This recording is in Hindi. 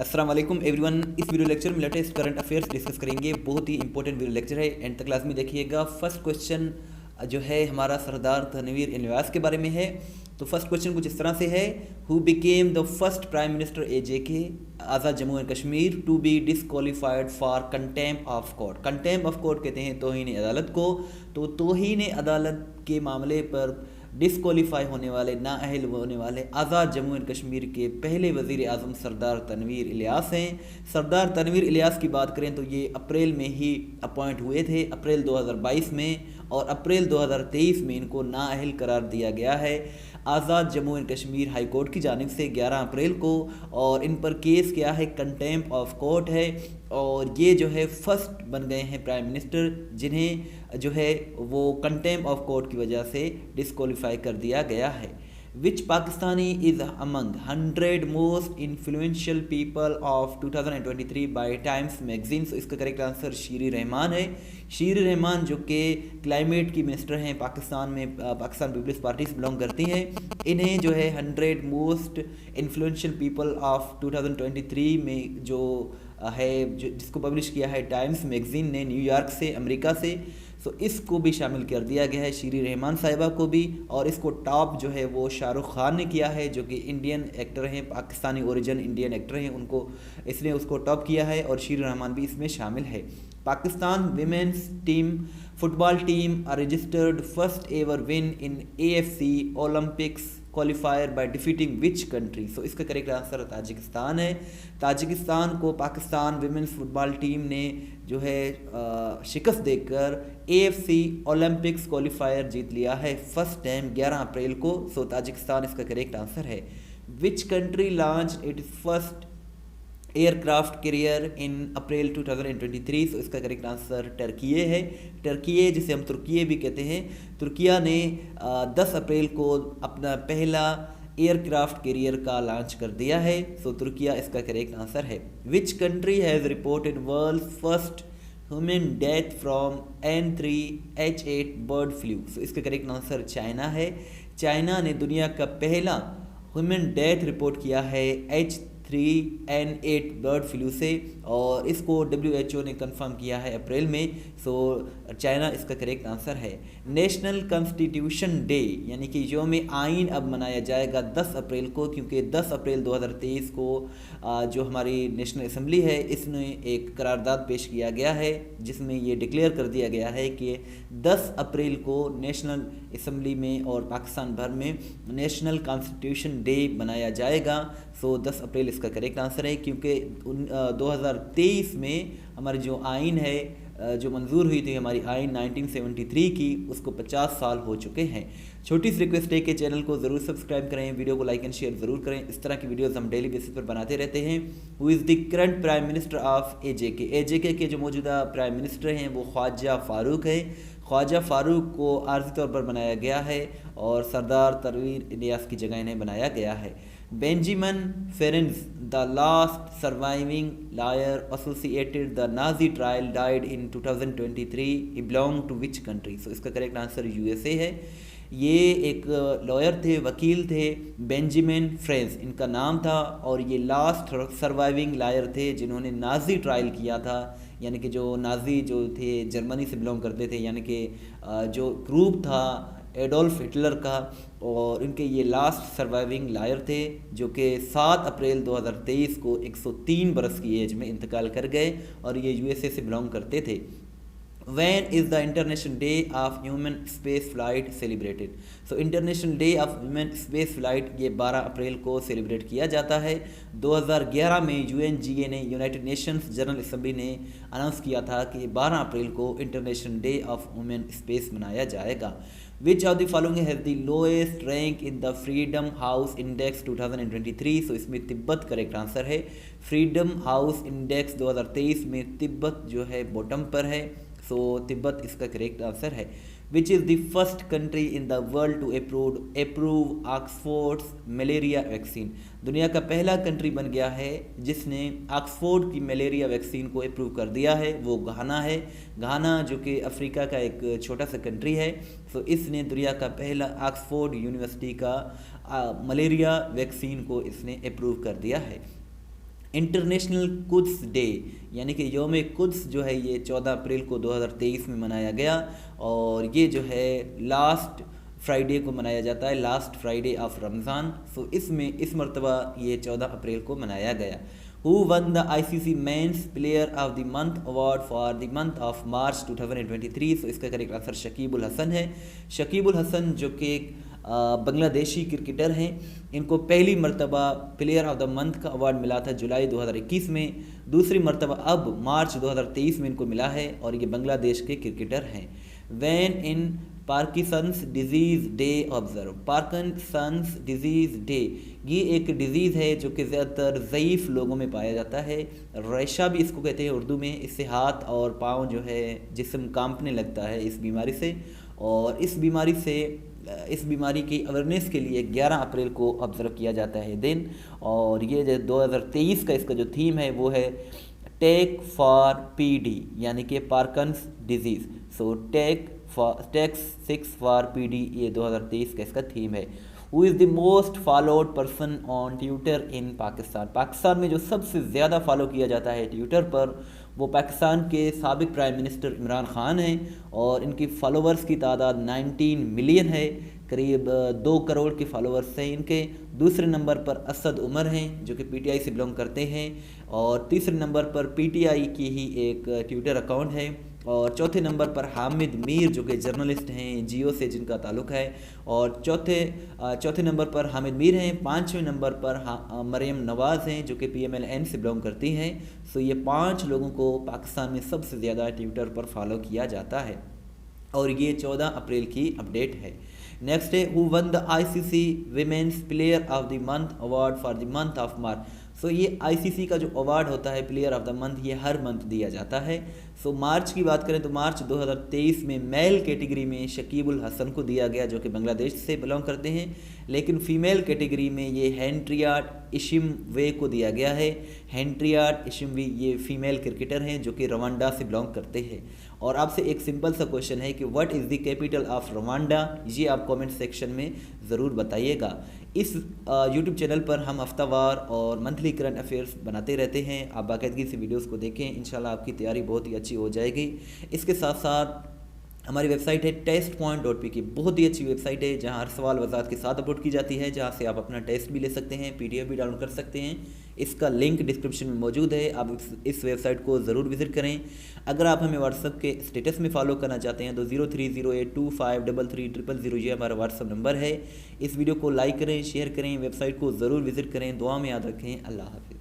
अस्सलाम वालेकुम एवरीवन। इस वीडियो लेक्चर में लेटेस्ट करंट अफेयर्स डिस्कस करेंगे। बहुत ही इंपॉर्टेंट वीडियो लेक्चर है, एंड तक क्लास में देखिएगा। फर्स्ट क्वेश्चन जो है हमारा सरदार तनवीर इलियास के बारे में है। तो फर्स्ट क्वेश्चन कुछ इस तरह से है, who became the first prime minister AJK Azad Jammu and Kashmir to be disqualified for contempt of court. Contempt of court कहते हैं तौहीन अदालत को। तो तौहीन अदालत के मामले पर डिसक्वालीफाई होने वाले, नाअहल होने वाले आज़ाद जम्मू एंड कश्मीर के पहले वज़ीर आज़म सरदार तनवीर इलियास हैं। सरदार तनवीर इलियास की बात करें तो ये अप्रैल में ही अपॉइंट हुए थे, अप्रैल 2022 में, और अप्रैल 2023 में इनको नाअहल करार दिया गया है Azad Jammu and Kashmir high court की जानिब से 11 अप्रैल को। और इन पर केस क्या है, कंटेम्प्ट ऑफ कोर्ट है। और ये जो है फर्स्ट बन गए हैं प्राइम मिनिस्टर जिन्हें जो है वो कंटेम्प्ट ऑफ कोर्ट की वजह से डिसक्वालीफाई कर दिया गया है। Which Pakistani is among 100 most influential people of 2023 by Times magazine. तो इसका करेक्ट आंसर शीरी रहमान है। शीरी रहमान जो कि क्लाइमेट की मिनिस्टर हैं पाकिस्तान में, पाकिस्तान पीपल्स पार्टी से बिलोंग करती हैं। इन्हें जो है 100 मोस्ट इन्फ्लुएंशियल पीपल ऑफ 2023 में जो है जिसको पब्लिश किया है टाइम्स मैगजीन ने न्यूयॉर्क से, अमेरिका से, सो इसको भी शामिल कर दिया गया है, शीरी रहमान साहिबा को भी। और इसको टॉप जो है वो शाहरुख खान ने किया है, जो कि इंडियन एक्टर हैं, पाकिस्तानी ओरिजिन इंडियन एक्टर हैं, उनको इसने उसको टॉप किया है, और शीरी रहमान भी इसमें शामिल है। Pakistan women's team football team are registered first ever win in AFC Olympics qualifier by defeating which country. So इसका करेक्ट आंसर ताजिकिस्तान है। ताजिकिस्तान को पाकिस्तान विमेंस फुटबॉल टीम ने जो है शिकस्त देकर AFC ओलंपिक्स क्वालिफायर जीत लिया है फर्स्ट टाइम 11 अप्रैल को। सो ताजिकिस्तान इसका करेक्ट आंसर है। Which country launch it first aircraft carrier in April 2023। तो इसका करेक्ट आंसर टर्किये है। टर्किये जिसे हम तुर्किये भी कहते हैं, तुर्किया ने 10 अप्रैल को अपना पहला एयरक्राफ्ट कैरियर का लॉन्च कर दिया है। सो तुर्किया इसका करेक्ट आंसर है। Which country has reported world first human death from N3H8 bird flu. So इसका करेक्ट आंसर चाइना है। चाइना ने दुनिया का पहला ह्यूमन डेथ रिपोर्ट किया है H3N8 बर्ड फ्लू से, और इसको WHO ने कंफर्म किया है अप्रैल में। सो चाइना इसका करेक्ट आंसर है। नेशनल कॉन्स्टिट्यूशन डे यानी कि यौम आइन अब मनाया जाएगा 10 अप्रैल को, क्योंकि 10 अप्रैल 2023 को जो हमारी नेशनल असम्बली है इसने एक करारदाद पेश किया गया है, जिसमें ये डिक्लेयर कर दिया गया है कि 10 अप्रैल को नेशनल असम्बली में और पाकिस्तान भर में नेशनल कॉन्स्टिट्यूशन डे मनाया जाएगा। सो 10 अप्रैल इसका करेक्ट आंसर है, क्योंकि 2023 में हमारी जो आइन है, जो मंजूर हुई थी हमारी आइन 1973 की, उसको 50 साल हो चुके हैं। छोटी सी रिक्वेस्ट है कि चैनल को ज़रूर सब्सक्राइब करें, वीडियो को लाइक एंड शेयर ज़रूर करें। इस तरह की वीडियोस हम डेली बेसिस पर बनाते रहते हैं। Who is the current prime minister of AJK के जो मौजूदा प्राइम मिनिस्टर हैं वो ख्वाजा फारूक है। ख्वाजा फारूक को आर्जी तौर पर बनाया गया है, और सरदार तनवीर इलियास की जगह इन्हें बनाया गया है। Benjamin Ferencz the last surviving lawyer associated the Nazi trial died in 2023। He belong to which country. So इसका करेक्ट आंसर USA है। ये एक लॉयर थे, वकील थे, बेंजामिन फ्रेंज इनका नाम था, और ये लास्ट सर्वाइविंग लॉयर थे जिन्होंने नाजी ट्रायल किया था, यानी कि जो नाजी जो थे जर्मनी से बिलोंग करते थे, यानी कि जो ग्रुप था एडोल्फ हिटलर का, और इनके ये लास्ट सर्वाइविंग लॉयर थे जो कि 7 अप्रैल 2023 को 103 बरस की एज में इंतकाल कर गए, और ये USA से बिलोंग करते थे। When is the International Day of Human Space Flight celebrated? So International Day of Human Space Flight ये 12 अप्रैल को सेलिब्रेट किया जाता है। 2011 में UNGA ने, यूनाइटेड नेशंस जनरल असम्बली ने अनाउंस किया था कि 12 अप्रैल को international day of women space मनाया जाएगा। Which of the following has the lowest rank in the freedom house index 2023। सो इसमें तिब्बत करेक्ट आंसर है। फ्रीडम हाउस इंडेक्स 2023 में तिब्बत जो है बॉटम पर है। सो तिब्बत इसका करेक्ट आंसर है। Which is the first country in the world to approve Oxford's malaria vaccine. दुनिया का पहला कंट्री बन गया है जिसने ऑक्सफोर्ड की मलेरिया वैक्सीन को अप्रूव कर दिया है, वो घाना है। घाना जो कि अफ्रीका का एक छोटा सा कंट्री है। सो इसने दुनिया का पहला ऑक्सफोर्ड यूनिवर्सिटी का मलेरिया वैक्सीन को इसने अप्रूव कर दिया है। इंटरनेशनल कुद्स डे यानी कि योम कुद्स जो है ये 14 अप्रैल को 2023 में मनाया गया और ये जो है लास्ट फ्राइडे को मनाया जाता है, लास्ट फ्राइडे ऑफ रमज़ान। सो इसमें इस मरतबा ये 14 अप्रैल को मनाया गया। Who won the ICC men's player of the month award for the month of मार्च 2023। सो इसका करेक्ट आंसर शकीबुल हसन है। शकीबुल हसन जो कि बांग्लादेशी क्रिकेटर हैं, इनको पहली मरतबा प्लेयर ऑफ द मंथ का अवार्ड मिला था जुलाई 2021 में, दूसरी मरतबा अब मार्च 2023 में इनको मिला है और ये बांग्लादेश के क्रिकेटर हैं। वैन इन Parkinson's disease day observe. Parkinson's disease day ये एक डिजीज़ है जो कि ज़्यादातर ज़ईफ़ लोगों में पाया जाता है। रेशा भी इसको कहते हैं उर्दू में। इससे हाथ और पाँव जो है जिस्म कांपने लगता है इस बीमारी से, और इस बीमारी की अवेयरनेस के लिए 11 अप्रैल को ऑब्ज़र्व किया जाता है दिन। और ये जो 2023 का इसका जो थीम है वो है टेक फॉर PD यानी कि Parkinson's disease. So take 6 for PD ये 2023 का इसका थीम है। Who is the most followed person on Twitter in Pakistan. Pakistan में जो सबसे ज़्यादा फॉलो किया जाता है ट्विटर पर वो पाकिस्तान के साबिक प्राइम मिनिस्टर इमरान ख़ान हैं और इनकी फॉलोअर्स की तादाद 19 मिलियन है, करीब 2 करोड़ के फॉलोअर्स हैं इनके। दूसरे नंबर पर असद उमर हैं जो कि PTI से बिलोंग करते हैं, और तीसरे नंबर पर PTI की ही एक ट्विटर अकाउंट है, और चौथे नंबर पर हामिद मीर जो कि जर्नलिस्ट हैं जियो से जिनका ताल्लुक़ है, और चौथे नंबर पर हामिद मीर हैं। 5वें नंबर पर मरियम नवाज़ हैं जो कि PMLN से बिलोंग करती हैं। सो ये 5 लोगों को पाकिस्तान में सबसे ज़्यादा ट्विटर पर फॉलो किया जाता है और ये 14 अप्रैल की अपडेट है। नेक्स्ट है who won the ICC women's player of the month award for the month of March. So ये ICC का जो अवार्ड होता है प्लेयर ऑफ द मंथ ये हर मंथ दिया जाता है। सो मार्च की बात करें तो मार्च 2023 में मेल कैटेगरी में शकीबुल हसन को दिया गया जो कि बांग्लादेश से बिलोंग करते हैं, लेकिन फ़ीमेल कैटेगरी में ये हेनरिएटा इशिमवे को दिया गया है। हेनरिएटा इशिमवे ये फ़ीमेल क्रिकेटर हैं जो कि रवांडा से बिलोंग करते हैं। और आपसे एक सिंपल सा क्वेश्चन है कि what is the capital of Rwanda, ये आप कमेंट सेक्शन में ज़रूर बताइएगा। इस यूट्यूब चैनल पर हम हफ्तावार और मंथली करंट अफेयर्स बनाते रहते हैं। आप बाकायदगी से वीडियोस को देखें, इंशाल्लाह आपकी तैयारी बहुत ही अच्छी हो जाएगी। इसके साथ साथ हमारी वेबसाइट है testpoint.pk, बहुत ही अच्छी वेबसाइट है जहां हर सवाल वजाहत के साथ अपलोड की जाती है, जहां से आप अपना टेस्ट भी ले सकते हैं, PDF भी डाउनलोड कर सकते हैं। इसका लिंक डिस्क्रिप्शन में मौजूद है, आप इस वेबसाइट को ज़रूर विज़िट करें। अगर आप हमें व्हाट्सअप के स्टेटस में फॉलो करना चाहते हैं तो 0308253300 ये हमारा व्हाट्सअप नंबर है। इस वीडियो को लाइक करें, शेयर करें, वेबसाइट को ज़रूर विज़िट करें। दुआ में याद रखें। अल्लाह हाफिज़।